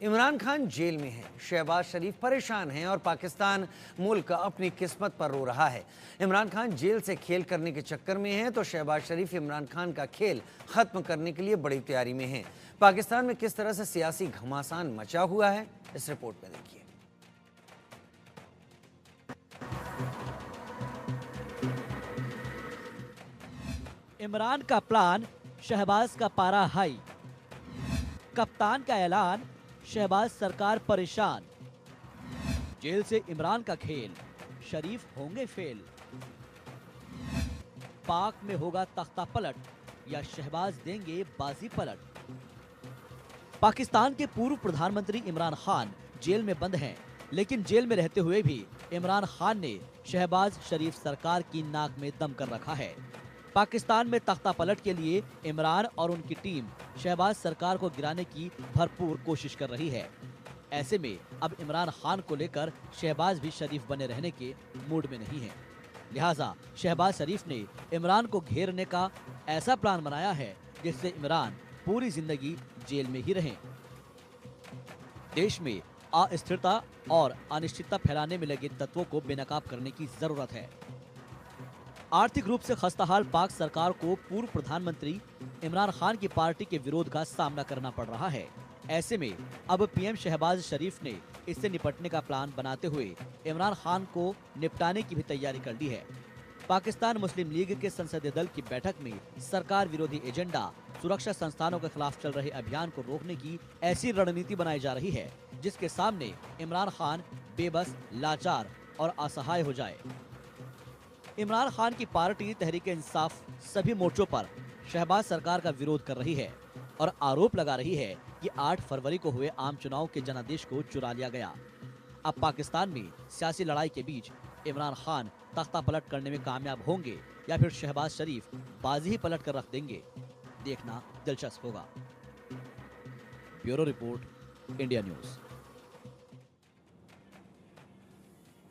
Imran Khan jail में हैं, शहबाज शरीफ परेशान हैं और पाकिस्तान मुल्क अपनी किस्मत पर रो रहा है। इमरान खान जेल से खेल करने के चक्कर में हैं तो शहबाज शरीफ इमरान खान का खेल खत्म करने के लिए बड़ी तैयारी में हैं। पाकिस्तान में किस तरह से सियासी घमासान मचा हुआ है, इस रिपोर्ट में देखिए। इमरान का प्लान, शहबाज का पारा हाई। कप्तान का ऐलान, शहबाज सरकार परेशान। जेल से इमरान का खेल, शरीफ होंगे फेल। पाक में होगा तख्ता पलट या शहबाज देंगे बाजी पलट। पाकिस्तान के पूर्व प्रधानमंत्री इमरान खान जेल में बंद हैं, लेकिन जेल में रहते हुए भी इमरान खान ने शहबाज शरीफ सरकार की नाक में दम कर रखा है। पाकिस्तान में तख्ता पलट के लिए इमरान और उनकी टीम शहबाज सरकार को गिराने की भरपूर कोशिश कर रही है। ऐसे में अब इमरान खान को लेकर शहबाज भी शरीफ बने रहने के मूड में नहीं है। लिहाजा शहबाज शरीफ ने इमरान को घेरने का ऐसा प्लान बनाया है जिससे इमरान पूरी जिंदगी जेल में ही रहें। देश में अस्थिरता और अनिश्चितता फैलाने में लगे तत्वों को बेनकाब करने की जरूरत है। आर्थिक रूप से खस्ताहाल पाक सरकार को पूर्व प्रधानमंत्री इमरान खान की पार्टी के विरोध का सामना करना पड़ रहा है। ऐसे में अब पीएम शहबाज शरीफ ने इससे निपटने का प्लान बनाते हुए इमरान खान को निपटाने की भी तैयारी कर ली है। पाकिस्तान मुस्लिम लीग के संसदीय दल की बैठक में सरकार विरोधी एजेंडा, सुरक्षा संस्थानों के खिलाफ चल रहे अभियान को रोकने की ऐसी रणनीति बनाई जा रही है जिसके सामने इमरान खान बेबस, लाचार और असहाय हो जाए। इमरान खान की पार्टी तहरीक-ए-इंसाफ सभी मोर्चों पर शहबाज सरकार का विरोध कर रही है और आरोप लगा रही है कि 8 फरवरी को हुए आम चुनाव के जनादेश को चुरा लिया गया। अब पाकिस्तान में सियासी लड़ाई के बीच इमरान खान तख्ता पलट करने में कामयाब होंगे या फिर शहबाज शरीफ बाजी ही पलट कर रख देंगे, देखना दिलचस्प होगा। Bureau report, India news.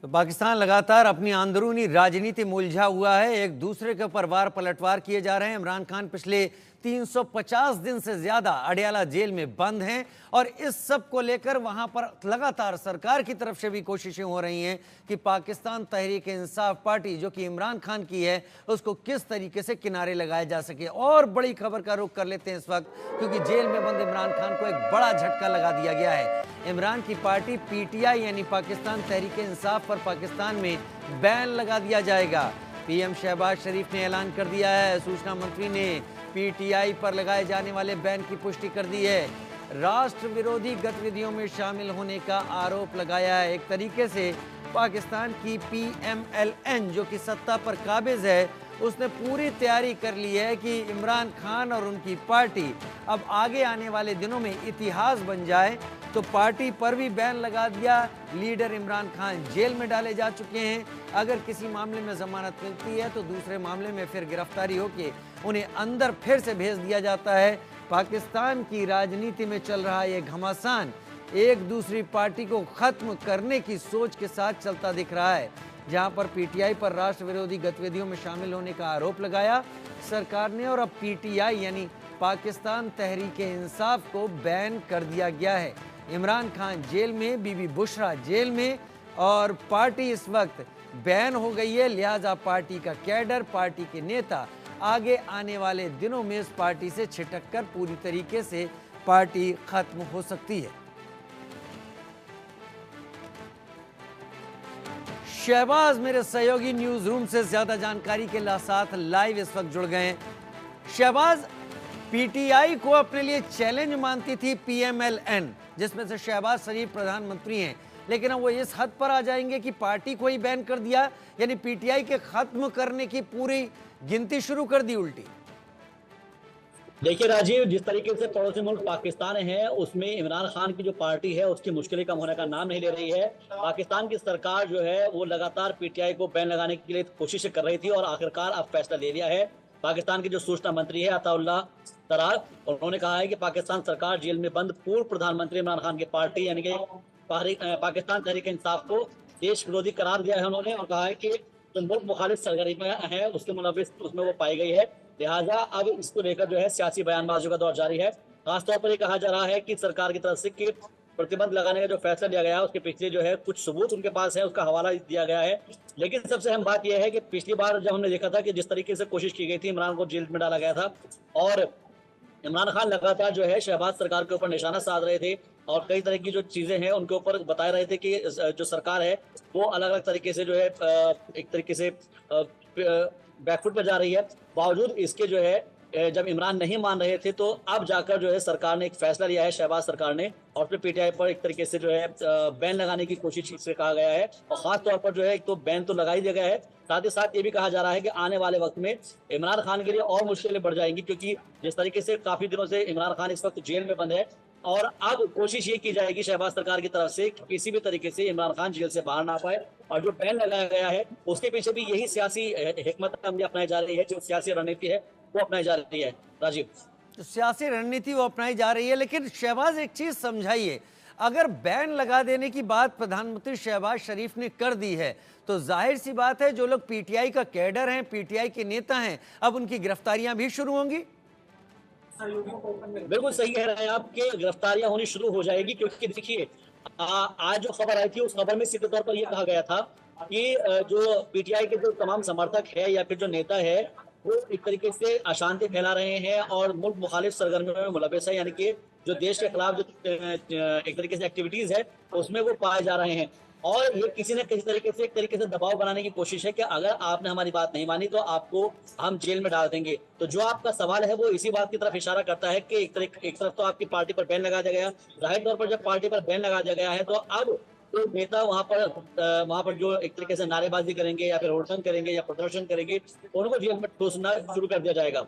तो पाकिस्तान लगातार अपनी अंदरूनी राजनीति में उलझा हुआ है। एक दूसरे के ऊपर वार पलटवार किए जा रहे हैं। इमरान खान पिछले 350 दिन से ज्यादा अडयाला जेल में बंद हैं और इस सब को लेकर वहां पर लगातार सरकार की तरफ से भी कोशिशें हो रही हैं कि पाकिस्तान तहरीक-ए-इंसाफ पार्टी जो कि इमरान खान की है उसको किस तरीके से किनारे लगाया जा सके। और बड़ी खबर का रुख कर लेते हैं इस वक्त, क्योंकि जेल में बंद इमरान खान को एक बड़ा झटका लगा दिया गया है। इमरान की पार्टी पीटीआई यानी पाकिस्तान तहरीक-ए-इंसाफ पर पाकिस्तान में बैन लगा दिया जाएगा। पीएम शहबाज शरीफ ने ऐलान कर दिया है। सूचना मंत्री ने पीटीआई पर लगाए जाने वाले बैन की पुष्टि कर दी है। राष्ट्र विरोधी गतिविधियों में शामिल होने का आरोप लगाया है। एक तरीके से पाकिस्तान की पीएमएलएन जो कि सत्ता पर काबिज है, उसने पूरी तैयारी कर ली है कि इमरान खान और उनकी पार्टी अब आगे आने वाले दिनों में इतिहास बन जाए। तो पार्टी पर भी बैन लगा दिया। लीडर इमरान खान जेल में डाले जा चुके हैं। अगर किसी मामले में जमानत मिलती है तो दूसरे मामले में फिर गिरफ्तारी होके उन्हें अंदर फिर से भेज दिया जाता है। पाकिस्तान की राजनीति में चल रहा ये घमासान एक दूसरी पार्टी को खत्म करने की सोच के साथ चलता दिख रहा है। जहां पर पीटीआई पर राष्ट्र विरोधी गतिविधियों में शामिल होने का आरोप लगाया सरकार ने और अब पीटीआई यानी पाकिस्तान तहरीक-ए-इंसाफ को बैन कर दिया गया है। इमरान खान जेल में, बीबी बुशरा जेल में और पार्टी इस वक्त बैन हो गई है। लिहाजा पार्टी का कैडर, पार्टी के नेता आगे आने वाले दिनों में इस पार्टी से छिटक कर पूरी तरीके से पार्टी खत्म हो सकती है। शहबाज मेरे सहयोगी न्यूज रूम से ज्यादा जानकारी के साथ लाइव इस वक्त जुड़ गए हैं। शहबाज, पीटीआई को अपने लिए चैलेंज मानती थी पीएमएलएन, जिसमें से शहबाज शरीफ प्रधानमंत्री हैं, लेकिन अब वो इस हद पर आ जाएंगे कि पार्टी को ही बैन कर दिया, यानी पीटीआई के खत्म करने की पूरी गिनती शुरू कर दी उल्टी। देखिए राजीव, जिस तरीके से पड़ोसी मुल्क पाकिस्तान है उसमें इमरान खान की जो पार्टी है उसकी मुश्किलें कम होने का नाम नहीं ले रही है। पाकिस्तान की सरकार जो है वो लगातार पीटीआई को बैन लगाने के लिए कोशिश कर रही थी और आखिरकार अब फैसला ले लिया है। पाकिस्तान के जो सूचना मंत्री है अताउल्लाह तरार, उन्होंने कहा है कि पाकिस्तान सरकार जेल में बंद पूर्व प्रधानमंत्री इमरान खान की पार्टी यानी कि पाकिस्तान तहरीक-ए-इंसाफ को देश विरोधी करार दिया है उन्होंने, और कहा है कि जो मुल्क मुखालिफ सरगर्मियां हैं उसके मुलविस उसमें वो पाई गई है। लिहाजा अब इसको लेकर जो है सियासी बयानबाजियों का दौर जारी है। खासतौर पर ये कहा जा रहा है कि सरकार की तरफ से कि प्रतिबंध लगाने का जो फैसला लिया गया है उसके पीछे जो है कुछ सबूत उनके पास है, उसका हवाला दिया गया है। लेकिन सबसे अहम बात यह है कि पिछली बार जब हमने देखा था कि जिस तरीके से कोशिश की गई थी, इमरान को जेल में डाला गया था और इमरान खान लगातार जो है शहबाज सरकार के ऊपर निशाना साध रहे थे और कई तरह की जो चीजें हैं उनके ऊपर बता रहे थे कि जो सरकार है वो अलग अलग तरीके से जो है एक तरीके से बैकफुट पर जा रही है। बावजूद इसके जो है जब इमरान नहीं मान रहे थे तो अब जाकर जो है सरकार ने एक फैसला लिया है, शहबाज सरकार ने, और फिर पीटीआई पर एक तरीके से जो है बैन लगाने की कोशिश से कहा गया है। और खास तौर पर जो है एक तो बैन तो लगा ही दिया गया है, साथ ही साथ ये भी कहा जा रहा है कि आने वाले वक्त में इमरान खान के लिए और मुश्किलें बढ़ जाएंगी, क्योंकि जिस तरीके से काफी दिनों से इमरान खान इस वक्त जेल में बंद है और अब कोशिश ये की जाएगी शहबाज सरकार की तरफ से कि किसी भी तरीके से इमरान खान जेल से बाहर ना पाए। और जो बैन लगाया गया है उसके पीछे भी यही सियासी हिकमत अमली अपनाई जा रही है, जो सियासी रणनीति है वो अपनाई जा रही है। राजीव, तो सियासी रणनीति वो अपनाई जा रही है, लेकिन शहबाज एक चीज समझाइए, अगर बैन लगा देने की बात प्रधानमंत्री शहबाज शरीफ ने कर दी है तो जाहिर सी बात है जो लोग पीटीआई का कैडर हैं, पीटीआई के नेता हैं, अब उनकी गिरफ्तारियां भी शुरू होंगी। बिल्कुल सही कह रहे हैं आप कि गिरफ्तारियां होनी शुरू हो जाएगी, क्योंकि देखिए आज जो खबर आई थी उस खबर में सीधे तौर पर यह कहा गया था कि जो पीटीआई के जो तमाम समर्थक है या फिर जो नेता है वो एक तरीके से अशांति फैला रहे हैं और मुल्क मुखालिफ सरगर्मियों में मुलविस है, यानी कि जो देश के खिलाफ जो एक तरीके से एक्टिविटीज है उसमें वो पाए जा रहे हैं। और ये किसी न किसी तरीके से एक तरीके से दबाव बनाने की कोशिश है कि अगर आपने हमारी बात नहीं मानी तो आपको हम जेल में डाल देंगे। तो जो आपका सवाल है वो इसी बात की तरफ इशारा करता है कि एक तरफ तो आपकी पार्टी पर बैन लगा दिया गया, जाहिर तौर पर जब पार्टी पर बैन लगा दिया गया है तो अब तो नेता वहां पर जो एक तरीके से नारेबाजी करेंगे या फिर हुड़दंग करेंगे या प्रदर्शन करेंगे उनको जेल में ठूसना शुरू कर दिया जाएगा।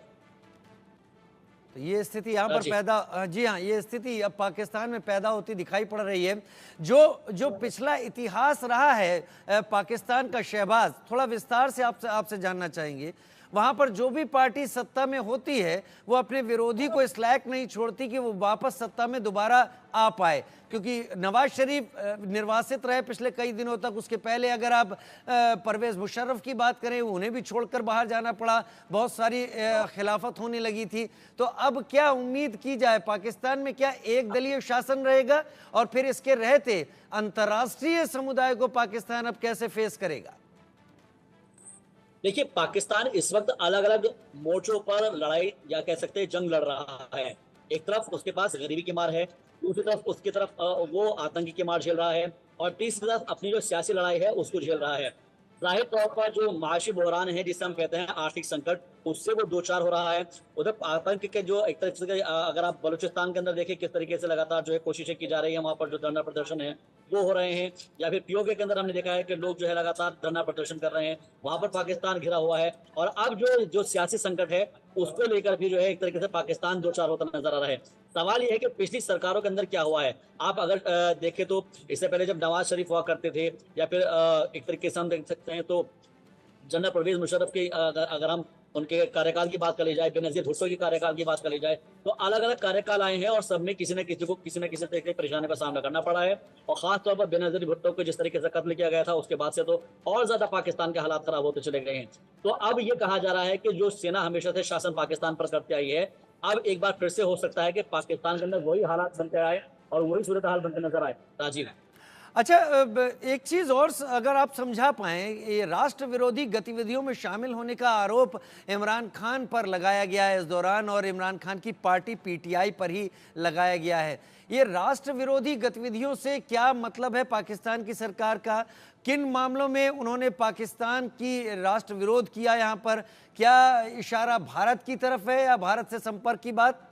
तो ये स्थिति यहाँ पर पैदा, जी हाँ, ये स्थिति अब पाकिस्तान में पैदा होती दिखाई पड़ रही है। जो पिछला इतिहास रहा है पाकिस्तान का, शहबाज, थोड़ा विस्तार से आपसे जानना चाहेंगे। वहाँ पर जो भी पार्टी सत्ता में होती है वो अपने विरोधी को इस लायक नहीं छोड़ती कि वो वापस सत्ता में दोबारा आ पाए, क्योंकि नवाज शरीफ निर्वासित रहे पिछले कई दिनों तक। उसके पहले अगर आप परवेज मुशर्रफ की बात करें, उन्हें भी छोड़कर बाहर जाना पड़ा, बहुत सारी खिलाफत होने लगी थी। तो अब क्या उम्मीद की जाए, पाकिस्तान में क्या एक दलीय शासन रहेगा और फिर इसके रहते अंतर्राष्ट्रीय समुदाय को पाकिस्तान अब कैसे फेस करेगा? देखिए, पाकिस्तान इस वक्त अलग अलग मोर्चों पर लड़ाई या कह सकते हैं जंग लड़ रहा है। एक तरफ उसके पास गरीबी की मार है, दूसरी तरफ उसकी तरफ वो आतंकी की मार झेल रहा है और तीसरी तरफ अपनी जो सियासी लड़ाई है उसको झेल रहा है। जाहिर तौर पर जो माशी बहरान है जिसे हम कहते हैं आर्थिक संकट, उससे वो दो चार हो रहा है। उधर आतंक के जो एक तरह से अगर आप बलूचिस्तान के अंदर देखें किस तरीके से लगातार जो है कोशिशें की जा रही है, वहां पर जो धरना प्रदर्शन है वो हो रहे हैं, या फिर पीओके के अंदर हमने देखा है कि लोग जो है लगातार धरना प्रदर्शन कर रहे हैं, वहां पर पाकिस्तान घिरा हुआ है। और अब जो सियासी संकट है उसको लेकर भी जो है एक तरीके से पाकिस्तान दो चार होता नजर आ रहा है। सवाल यह है कि पिछली सरकारों के अंदर क्या हुआ है। आप अगर देखें तो इससे पहले जब नवाज शरीफ हुआ करते थे या फिर एक तरीके से हम देख सकते हैं तो जनरल परवेज मुशर्रफ की अगर हम उनके कार्यकाल की बात कर ली जाए, बेनजीर भुट्टो की कार्यकाल की बात कर ली जाए, तो अलग अलग कार्यकाल आए हैं और सब में किसी न किसी को किसी न किसी तरीके की परेशानी का सामना करना पड़ा है। और खास तौर पर बेनजीर भुट्टो को जिस तरीके से कत्ल किया गया था उसके बाद से तो और ज्यादा पाकिस्तान के हालात खराब होते चले गए हैं। तो अब ये कहा जा रहा है कि जो सेना हमेशा से शासन पाकिस्तान पर करती आई है, अब एक बार फिर से हो सकता है कि पाकिस्तान के अंदर वही हालात बनते आए और वही सूरत हाल बनते नजर आए। राजीव, अच्छा, एक चीज और अगर आप समझा पाएं, ये राष्ट्र विरोधी गतिविधियों में शामिल होने का आरोप इमरान खान पर लगाया गया है इस दौरान, और इमरान खान की पार्टी पीटीआई पर ही लगाया गया है। ये राष्ट्र विरोधी गतिविधियों से क्या मतलब है पाकिस्तान की सरकार का? किन मामलों में उन्होंने पाकिस्तान की राष्ट्र विरोध किया? यहाँ पर क्या इशारा भारत की तरफ है या भारत से संपर्क की बात?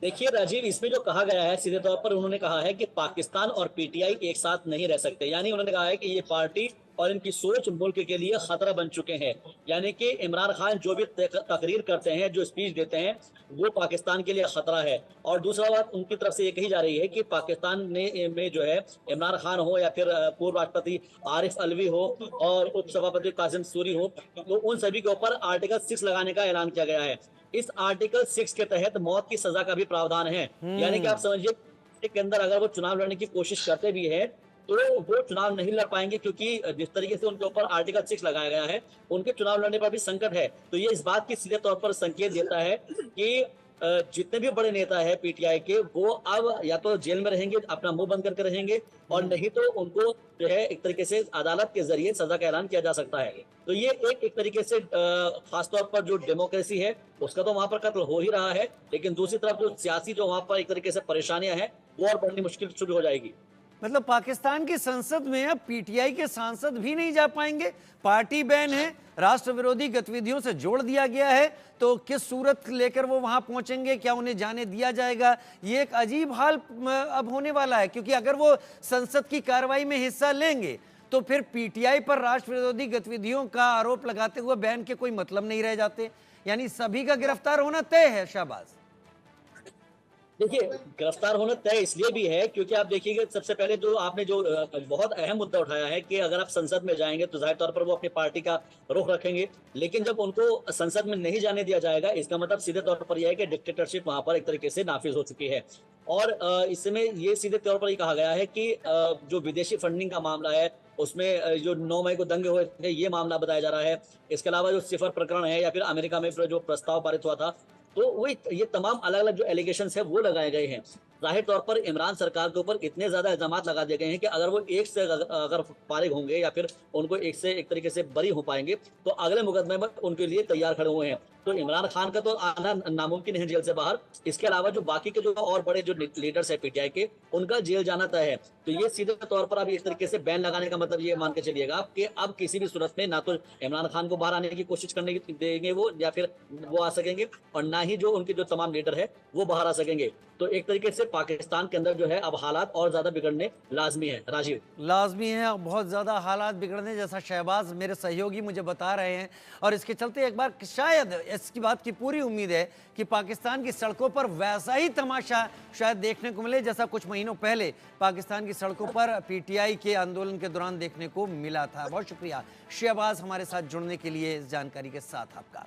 देखिए राजीव, इसमें जो कहा गया है सीधे तौर पर उन्होंने कहा है कि पाकिस्तान और पीटीआई एक साथ नहीं रह सकते। यानी उन्होंने कहा है कि ये पार्टी और इनकी सोच मुल्क के लिए खतरा बन चुके हैं। यानी कि इमरान खान जो भी तकरीर करते हैं, जो स्पीच देते हैं, वो पाकिस्तान के लिए खतरा है। और दूसरा बात उनकी तरफ से ये कही जा रही है कि पाकिस्तान में जो है इमरान खान हो या फिर पूर्व राष्ट्रपति आरिफ अलवी हो और उपसभापति कासिम सूरी हो, तो उन सभी के ऊपर आर्टिकल 6 लगाने का ऐलान किया गया है। इस आर्टिकल 6 के तहत मौत की सजा का भी प्रावधान है। यानी कि आप समझिए के अंदर अगर वो चुनाव लड़ने की कोशिश करते भी हैं तो वो चुनाव नहीं लड़ पाएंगे, क्योंकि जिस तरीके से उनके ऊपर आर्टिकल 6 लगाया गया है उनके चुनाव लड़ने पर भी संकट है। तो ये इस बात की सीधे तौर पर संकेत देता है कि जितने भी बड़े नेता है पीटीआई के, वो अब या तो जेल में रहेंगे, अपना मुंह बंद करके रहेंगे, और नहीं तो उनको जो है एक तरीके से अदालत के जरिए सजा का ऐलान किया जा सकता है। तो ये एक तरीके से खासतौर पर जो डेमोक्रेसी है उसका तो वहां पर कत्ल हो ही रहा है, लेकिन दूसरी तरफ जो सियासी जो वहां पर एक तरीके से परेशानियां हैं वो और बढ़नी मुश्किल शुरू हो जाएगी। मतलब पाकिस्तान की संसद में अब पीटीआई के सांसद भी नहीं जा पाएंगे, पार्टी बैन है, राष्ट्र विरोधी गतिविधियों से जोड़ दिया गया है, तो किस सूरत लेकर वो वहां पहुंचेंगे, क्या उन्हें जाने दिया जाएगा? ये एक अजीब हाल अब होने वाला है, क्योंकि अगर वो संसद की कार्रवाई में हिस्सा लेंगे तो फिर पीटीआई पर राष्ट्र विरोधी गतिविधियों का आरोप लगाते हुए बैन के कोई मतलब नहीं रह जाते, यानी सभी का गिरफ्तार होना तय है। शाहबाज, देखिए, गिरफ्तार होना तय इसलिए भी है क्योंकि आप देखिएगा, सबसे पहले जो आपने जो बहुत अहम मुद्दा उठाया है कि अगर आप संसद में जाएंगे तो जाहिर तौर पर वो अपनी पार्टी का रुख रखेंगे, लेकिन जब उनको संसद में नहीं जाने दिया जाएगा, इसका मतलब सीधे तौर पर यह है कि डिक्टेटरशिप वहां पर एक तरीके से नाफिज हो चुकी है। और इसमें ये सीधे तौर पर ये कहा गया है कि जो विदेशी फंडिंग का मामला है उसमें जो 9 मई को दंगे हुए थे ये मामला बताया जा रहा है। इसके अलावा जो सिफर प्रकरण है या फिर अमेरिका में जो प्रस्ताव पारित हुआ था, तो वो ये तमाम अलग अलग जो एलिगेशंस है वो लगाए गए हैं। जाहिर तौर पर इमरान सरकार के ऊपर इतने ज्यादा इल्जाम लगा दिए गए हैं कि अगर वो एक से अगर फारिग होंगे या फिर उनको एक से एक तरीके से बरी हो पाएंगे तो अगले मुकदमे में उनके लिए तैयार खड़े हुए हैं। तो इमरान खान का तो आना नामुमकिन है जेल से बाहर, इसके अलावा जो बाकी के जो और बड़े जो लीडर्स है पीटीआई के, उनका जेल जाना तय है। तो ये सीधे तौर पर अब इस तरीके से बैन लगाने का मतलब ये मान के चलिएगा कि अब किसी भी सूरत में ना तो इमरान खान को बाहर आने की कोशिश करने की देंगे वो, या फिर वो आ सकेंगे, और ना ही जो उनके जो तमाम लीडर है वो बाहर आ सकेंगे। तो एक तरीके से पाकिस्तान के अंदर जो है अब हालात और ज्यादा बिगड़ने लाजमी है। राजीव, लाजमी है, बहुत ज़्यादा हालात बिगड़ने जैसा शहबाज मेरे सहयोगी मुझे बता रहे हैं, और इसके चलते एक बार शायद इसकी बात की पूरी उम्मीद है कि पाकिस्तान की सड़कों पर वैसा ही तमाशा शायद देखने को मिले जैसा कुछ महीनों पहले पाकिस्तान की सड़कों पर पीटीआई के आंदोलन के दौरान देखने को मिला था। बहुत शुक्रिया शहबाज हमारे साथ जुड़ने के लिए, इस जानकारी के साथ आपका।